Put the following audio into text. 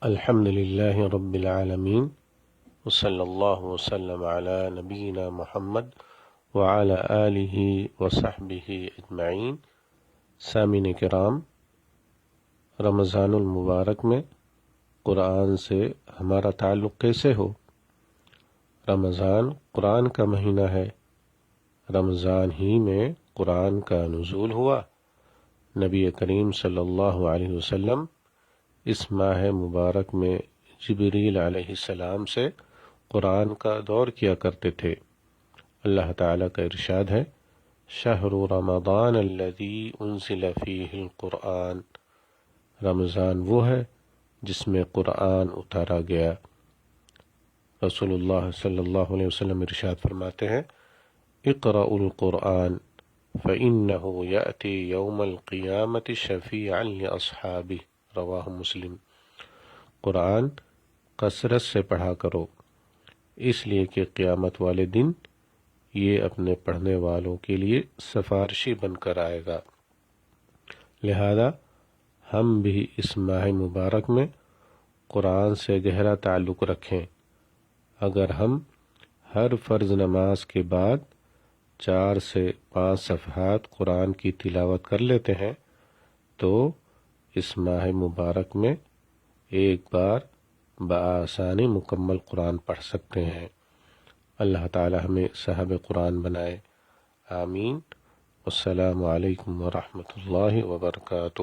الحمد للہ رب العالمین وصلی اللہ وسلم علی نبینا محمد وعلی آلہ وصحبہ اجمعین۔ سامعین کرام، رمضان المبارک میں قرآن سے ہمارا تعلق کیسے ہو؟ رمضان قرآن کا مہینہ ہے، رمضان ہی میں قرآن کا نزول ہوا۔ نبی کریم صلی اللہ علیہ وسلم اس ماہ مبارک میں جبریل علیہ السلام سے قرآن کا دور کیا کرتے تھے۔ اللہ تعالیٰ کا ارشاد ہے، شہر رمضان الذی انزل فیہ القرآن، رمضان وہ ہے جس میں قرآن اتارا گیا۔ رسول اللہ صلی اللہ علیہ وسلم ارشاد فرماتے ہیں، اقرأوا القرآن فإنه یأتی یوم القیامة شفیعا لأصحابہ، رواہ مسلم۔ قرآن کثرت سے پڑھا کرو، اس لیے کہ قیامت والے دن یہ اپنے پڑھنے والوں کے لیے سفارشی بن کر آئے گا۔ لہذا ہم بھی اس ماہ مبارک میں قرآن سے گہرا تعلق رکھیں۔ اگر ہم ہر فرض نماز کے بعد 4 سے 5 صفحات قرآن کی تلاوت کر لیتے ہیں تو اس ماہ مبارک میں ایک بار بآسانی مکمل قرآن پڑھ سکتے ہیں۔ اللہ تعالی ہمیں صاحب قرآن بنائے، آمین۔ السلام علیکم ورحمۃ اللہ وبرکاتہ۔